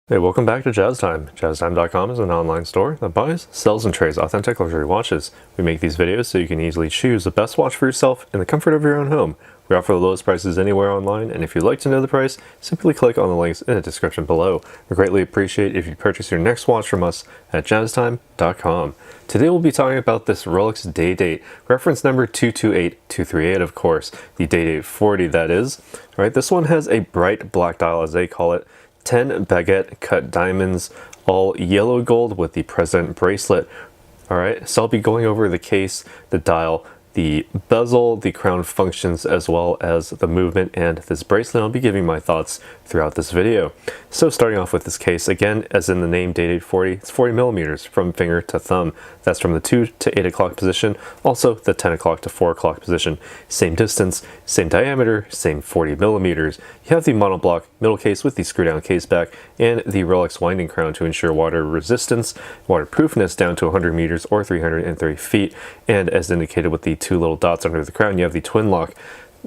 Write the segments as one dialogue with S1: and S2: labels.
S1: Hey, welcome back to Jaztime. Jaztime.com is an online store that buys, sells, and trades authentic luxury watches. We make these videos so you can easily choose the best watch for yourself in the comfort of your own home. We offer the lowest prices anywhere online, and if you'd like to know the price, simply click on the links in the description below. We greatly appreciate if you purchase your next watch from us at Jaztime.com. Today we'll be talking about this Rolex Day-Date, reference number 228238, of course, the Day-Date 40 that is. All right, this one has a bright black dial, as they call it, 10 baguette cut diamonds, all yellow gold with the President bracelet. All right, so I'll be going over the case, the dial, the bezel, the crown functions, as well as the movement and this bracelet. I'll be giving my thoughts throughout this video. So starting off with this case, again, as in the name Day-Date 40, it's 40 millimeters from finger to thumb. That's from the 2 to 8 o'clock position, also the 10 o'clock to 4 o'clock position. Same distance, same diameter, same 40 millimeters. You have the monoblock middle case with the screw down case back and the Rolex winding crown to ensure water resistance, waterproofness down to 100 meters or 330 feet. And as indicated with the two little dots under the crown, you have the twin lock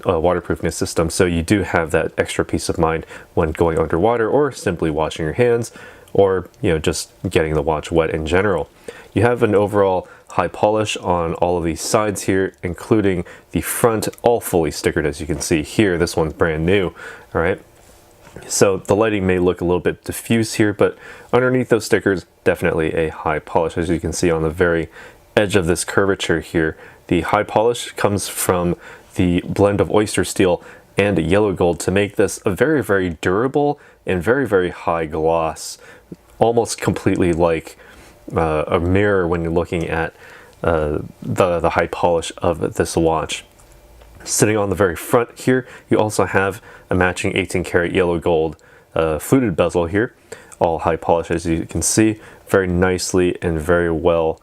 S1: waterproofness system, so you do have that extra peace of mind when going underwater or simply washing your hands, or just getting the watch wet in general. You have an overall high polish on all of these sides here, including the front, all fully stickered, as you can see here. This one's brand new. All right, so the lighting may look a little bit diffuse here, but underneath those stickers, definitely a high polish, as you can see on the very edge of this curvature here. The high polish comes from the blend of oyster steel and yellow gold to make this a very, very durable and very, very high gloss, almost completely like a mirror when you're looking at the high polish of this watch. Sitting on the very front here, you also have a matching 18 karat yellow gold fluted bezel here, all high polish, as you can see, very nicely and very well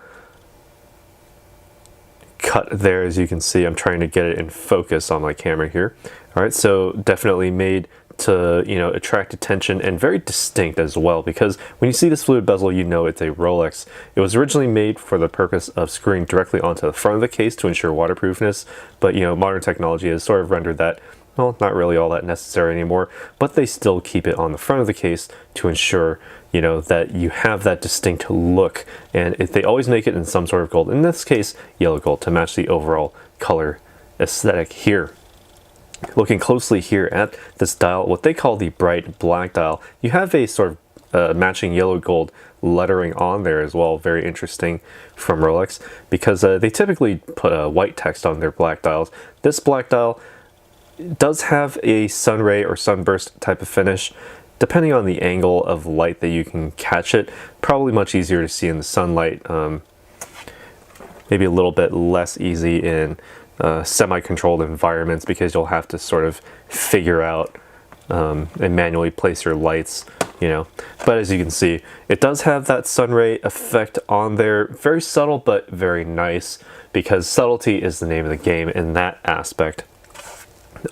S1: cut there. As you can see, I'm trying to get it in focus on my camera here. All right, so definitely made to attract attention and very distinct as well, because when you see this fluid bezel, you know it's a Rolex. It was originally made for the purpose of screwing directly onto the front of the case to ensure waterproofness, but modern technology has sort of rendered that, well, not really all that necessary anymore, but they still keep it on the front of the case to ensure that you have that distinct look. And they always make it in some sort of gold, in this case yellow gold, to match the overall color aesthetic here. Looking closely here at this dial, what they call the bright black dial, you have a sort of matching yellow gold lettering on there as well. Very interesting from Rolex, because they typically put white text on their black dials. This black dial does have a sunray or sunburst type of finish. Depending on the angle of light that you can catch it, probably much easier to see in the sunlight, maybe a little bit less easy in semi-controlled environments, because you'll have to sort of figure out and manually place your lights, But as you can see, it does have that sunray effect on there. Very subtle, but very nice, because subtlety is the name of the game in that aspect.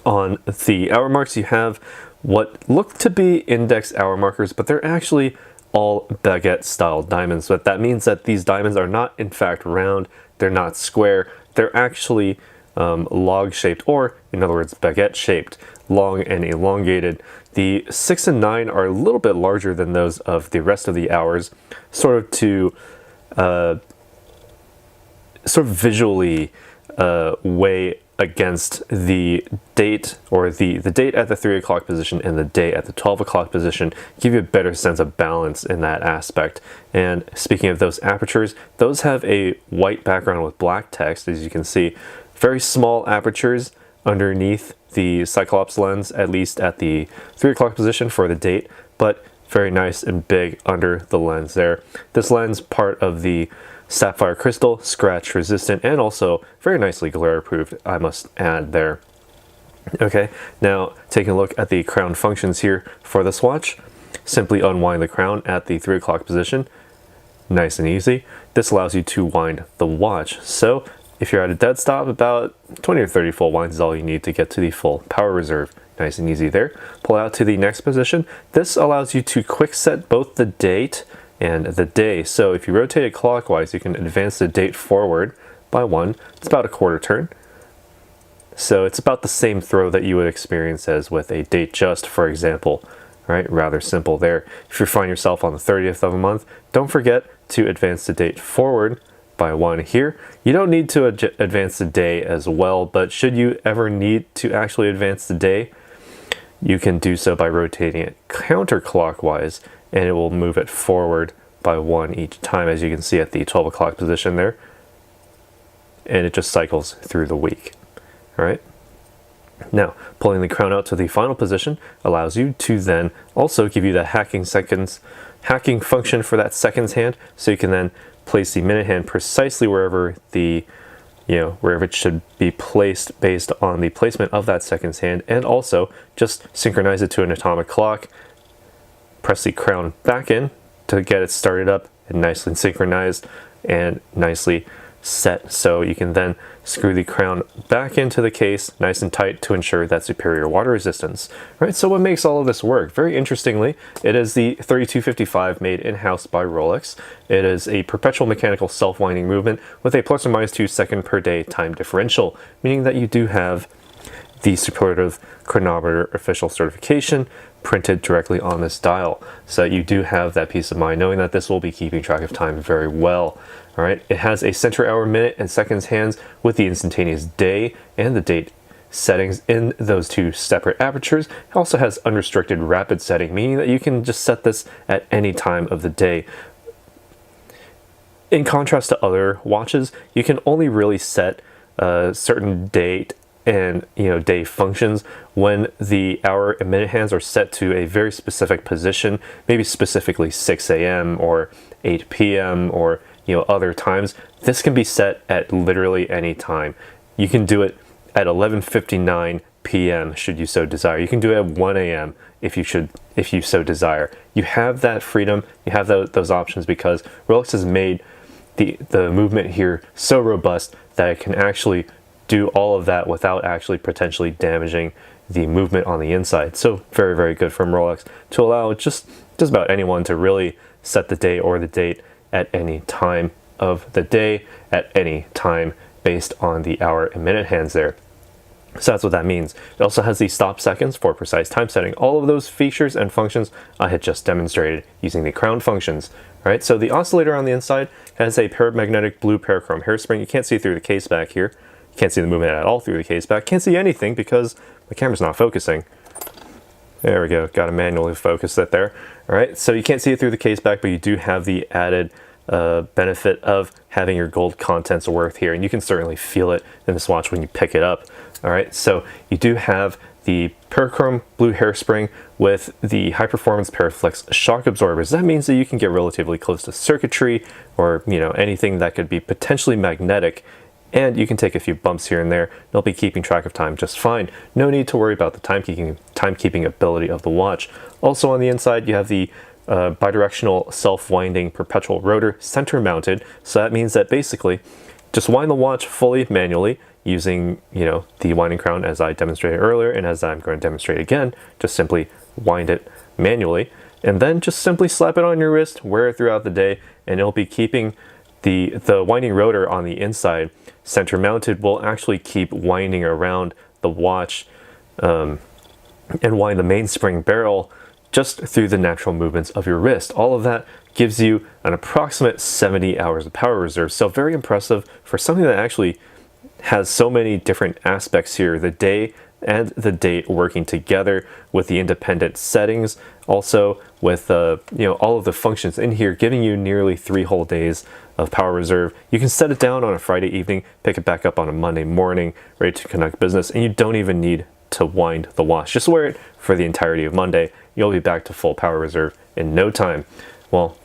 S1: On the hour marks, you have what look to be index hour markers, but they're actually all baguette style diamonds. But that means that these diamonds are not in fact round, they're not square, they're actually log shaped, or in other words baguette shaped, long and elongated. The 6 and 9 are a little bit larger than those of the rest of the hours, sort of to visually weigh against the date, or the date at the 3 o'clock position and the day at the 12 o'clock position, give you a better sense of balance in that aspect. And speaking of those apertures, those have a white background with black text, as you can see. Very small apertures underneath the Cyclops lens, at least at the 3 o'clock position for the date, but very nice and big under the lens there. This lens, part of the sapphire crystal, scratch resistant, and also very nicely glare proof, I must add there. Okay, now taking a look at the crown functions here for this watch. Simply unwind the crown at the 3 o'clock position, nice and easy. This allows you to wind the watch, so if you're at a dead stop, about 20 or 30 full winds is all you need to get to the full power reserve. Nice and easy there. Pull out to the next position. This allows you to quick set both the date and the day. So if you rotate it clockwise, you can advance the date forward by 1. It's about a quarter turn. So it's about the same throw that you would experience as with a date just, for example. right? Rather simple there. If you find yourself on the 30th of a month, don't forget to advance the date forward by 1 here. You don't need to advance the day as well, but should you ever need to actually advance the day, you can do so by rotating it counterclockwise, and it will move it forward by 1 each time, as you can see at the 12 o'clock position there. And it just cycles through the week. All right. Now, pulling the crown out to the final position allows you to then also give you the hacking function for that seconds hand, so you can then place the minute hand precisely wherever wherever it should be placed based on the placement of that seconds hand, and also just synchronize it to an atomic clock. Press the crown back in to get it started up and nicely synchronized and nicely set, so you can then screw the crown back into the case nice and tight to ensure that superior water resistance. Right, so what makes all of this work? Very interestingly, it is the 3255 made in-house by Rolex. It is a perpetual mechanical self-winding movement with a plus or minus 2 second per day time differential, meaning that you do have the superlative chronometer official certification printed directly on this dial, so you do have that peace of mind knowing that this will be keeping track of time very well. All right, it has a center hour, minute, and seconds hands with the instantaneous day and the date settings in those 2 separate apertures. It also has unrestricted rapid setting, meaning that you can just set this at any time of the day. In contrast to other watches, you can only really set a certain date and day functions when the hour and minute hands are set to a very specific position, maybe specifically 6 a.m. or 8 p.m. or other times. This can be set at literally any time. You can do it at 11:59 p.m. should you so desire. You can do it at 1 a.m. if you so desire. You have that freedom, you have those options, because Rolex has made the movement here so robust that it can actually do all of that without actually potentially damaging the movement on the inside. So very, very good from Rolex to allow just about anyone to really set the day or the date at any time of the day, at any time, based on the hour and minute hands there. So that's what that means. It also has the stop seconds for precise time setting. All of those features and functions I had just demonstrated using the crown functions. All right, so the oscillator on the inside has a paramagnetic blue parachrome hairspring. You can't see through the case back here. You can't see the movement at all through the case back. Can't see anything because my camera's not focusing. There we go, got to manually focus it there. All right, so you can't see it through the case back, but you do have the added benefit of having your gold contents worth here, and you can certainly feel it in this watch when you pick it up. All right, so you do have the parachrome blue hairspring with the high performance Paraflex shock absorbers. That means that you can get relatively close to circuitry or anything that could be potentially magnetic, and you can take a few bumps here and there. They'll be keeping track of time just fine. No need to worry about the timekeeping ability of the watch. Also on the inside, you have the bidirectional self-winding perpetual rotor center mounted. So that means that basically just wind the watch fully manually using the winding crown as I demonstrated earlier, and as I'm going to demonstrate again, just simply wind it manually, and then just simply slap it on your wrist, wear it throughout the day, and it'll be keeping the winding rotor on the inside center mounted will actually keep winding around the watch and wind the mainspring barrel just through the natural movements of your wrist. All of that gives you an approximate 70 hours of power reserve. So very impressive for something that actually has so many different aspects here. The day and the date working together with the independent settings, also with all of the functions in here, giving you nearly 3 whole days of power reserve. You can set it down on a Friday evening, pick it back up on a Monday morning, ready to conduct business, and you don't even need to wind the watch. Just wear it for the entirety of Monday. You'll be back to full power reserve in no time. Well,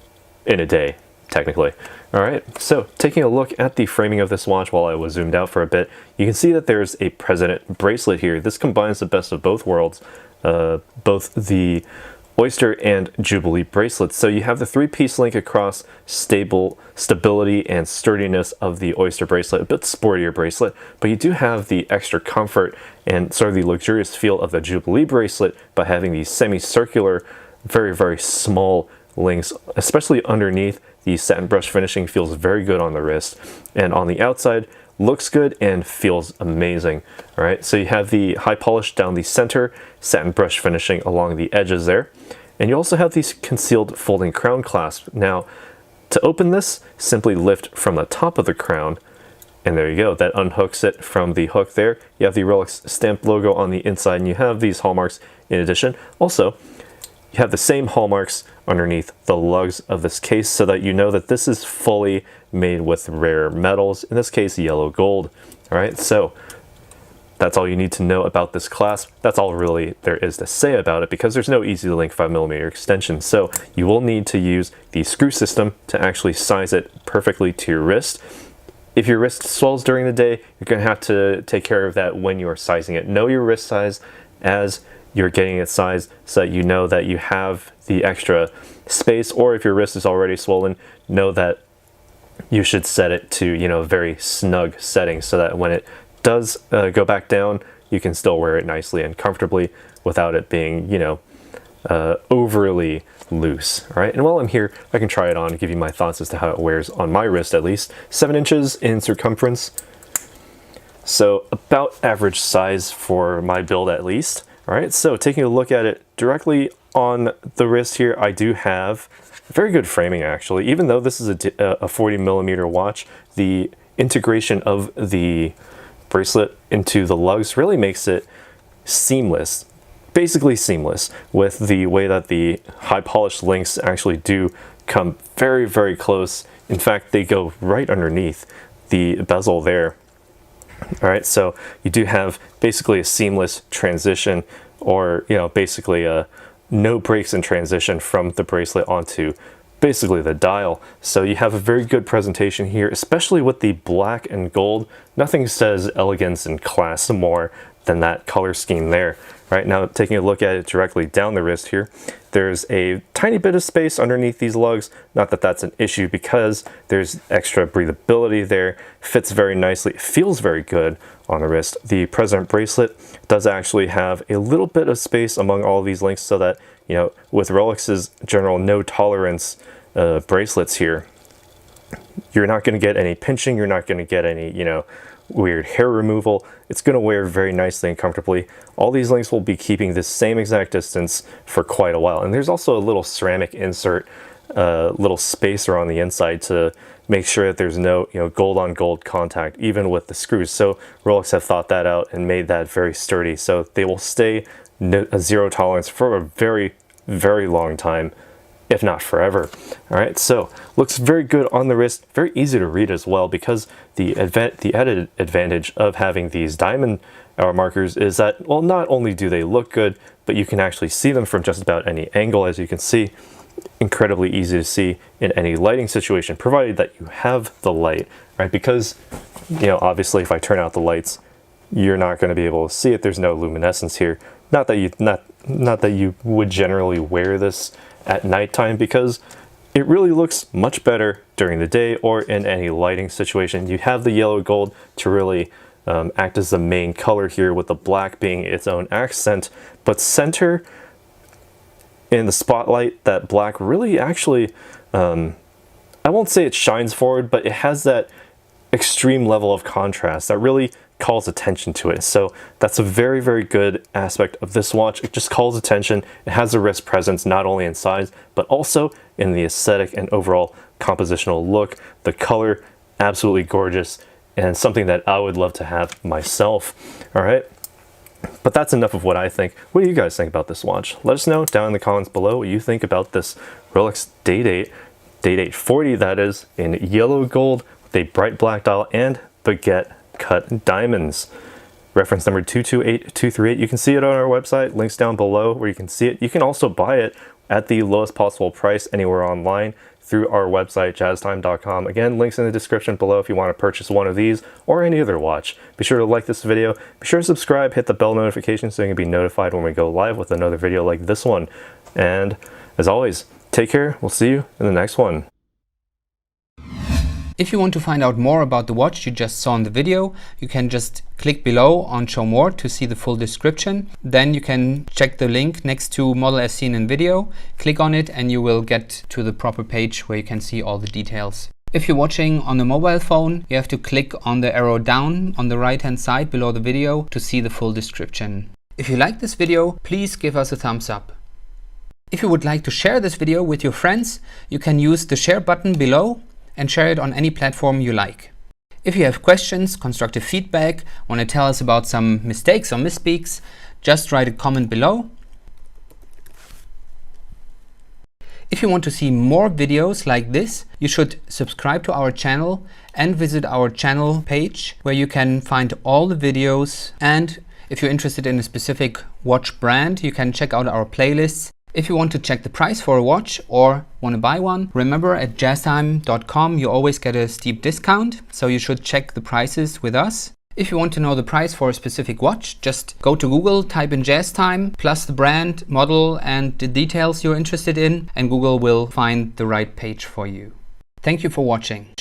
S1: in a day, technically. All right, so taking a look at the framing of this watch while I was zoomed out for a bit, you can see that there's a President bracelet here. This combines the best of both worlds, both the Oyster and Jubilee bracelets. So you have the 3-piece link across stability and sturdiness of the Oyster bracelet, a bit sportier bracelet, but you do have the extra comfort and sort of the luxurious feel of the Jubilee bracelet by having these semicircular, very, very small links, especially underneath. The satin brush finishing feels very good on the wrist, and on the outside, looks good and feels amazing. All right, so you have the high polish down the center, satin brush finishing along the edges there. And you also have these concealed folding crown clasps. Now, to open this, simply lift from the top of the crown, and there you go. That unhooks it from the hook there. You have the Rolex stamped logo on the inside, and you have these hallmarks in addition. Also, you have the same hallmarks underneath the lugs of this case so that you know that this is fully made with rare metals, in this case, yellow gold. All right, so that's all you need to know about this clasp. That's all really there is to say about it, because there's no easy link 5mm extension. So you will need to use the screw system to actually size it perfectly to your wrist. If your wrist swells during the day, you're going to have to take care of that when you are sizing it. Know your wrist size as you're getting it sized so that you know that you have the extra space, or if your wrist is already swollen, know that you should set it to, you know, a very snug setting so that when it does go back down, you can still wear it nicely and comfortably without it being, you know, overly loose. All right, and while I'm here, I can try it on and give you my thoughts as to how it wears on my wrist at least. 7 inches in circumference, so about average size for my build at least. All right, so taking a look at it directly on the wrist here, I do have very good framing actually. Even though this is a 40mm watch, the integration of the bracelet into the lugs really makes it seamless, basically seamless, with the way that the high polished links actually do come very, very close. In fact, they go right underneath the bezel there. All right, so you do have basically a seamless transition, or, you know, basically no breaks in transition from the bracelet onto basically the dial. So you have a very good presentation here, especially with the black and gold. Nothing says elegance and class more than that color scheme there. Right now, taking a look at it directly down the wrist here, there's a tiny bit of space underneath these lugs. Not that that's an issue, because there's extra breathability there. Fits very nicely, it feels very good on the wrist. The President bracelet does actually have a little bit of space among all of these links, so that, you know, with Rolex's general no tolerance bracelets here, you're not going to get any pinching, you're not going to get any, you know, weird hair removal. It's going to wear very nicely and comfortably. All these links will be keeping the same exact distance for quite a while. And there's also a little ceramic insert, little spacer on the inside to make sure that there's no, you know, gold on gold contact, even with the screws. So Rolex have thought that out and made that very sturdy. So they will stay a zero tolerance for a very, very long time, if not forever. All right, so looks very good on the wrist, very easy to read as well, because the added advantage of having these diamond hour markers is that, well, not only do they look good, but you can actually see them from just about any angle. As you can see, incredibly easy to see in any lighting situation, provided that you have the light, right? Because, you know, obviously if I turn out the lights, you're not going to be able to see it. There's no luminescence here. Not that you would generally wear this at nighttime, because it really looks much better during the day or in any lighting situation. You have the yellow gold to really act as the main color here, with the black being its own accent, but center in the spotlight, that black really actually, I won't say it shines forward, but it has that extreme level of contrast that really calls attention to it. So that's a very, very good aspect of this watch. It just calls attention. It has a wrist presence, not only in size, but also in the aesthetic and overall compositional look. The color, absolutely gorgeous, and something that I would love to have myself. All right, but that's enough of what I think. What do you guys think about this watch? Let us know down in the comments below what you think about this Rolex Day-Date 40, that is, in yellow gold with a bright black dial and baguette cut diamonds. Reference number 228238. You can see it on our website, links down below where you can see it. You can also buy it at the lowest possible price anywhere online through our website, Jaztime.com. Again, links in the description below if you want to purchase one of these or any other watch. Be sure to like this video, be sure to subscribe, hit the bell notification so you can be notified when we go live with another video like this one. And as always, take care. We'll see you in the next one.
S2: If you want to find out more about the watch you just saw in the video, you can just click below on Show More to see the full description. Then you can check the link next to Model as seen in video, click on it, and you will get to the proper page where you can see all the details. If you're watching on a mobile phone, you have to click on the arrow down on the right hand side below the video to see the full description. If you like this video, please give us a thumbs up. If you would like to share this video with your friends, you can use the share button below and share it on any platform you like. If you have questions, constructive feedback, want to tell us about some mistakes or misspeaks, just write a comment below. If you want to see more videos like this, you should subscribe to our channel and visit our channel page where you can find all the videos. And if you're interested in a specific watch brand, you can check out our playlists. If you want to check the price for a watch or want to buy one, remember at Jaztime.com you always get a steep discount, so you should check the prices with us. If you want to know the price for a specific watch, just go to Google, type in Jaztime, plus the brand, model and the details you're interested in, and Google will find the right page for you. Thank you for watching.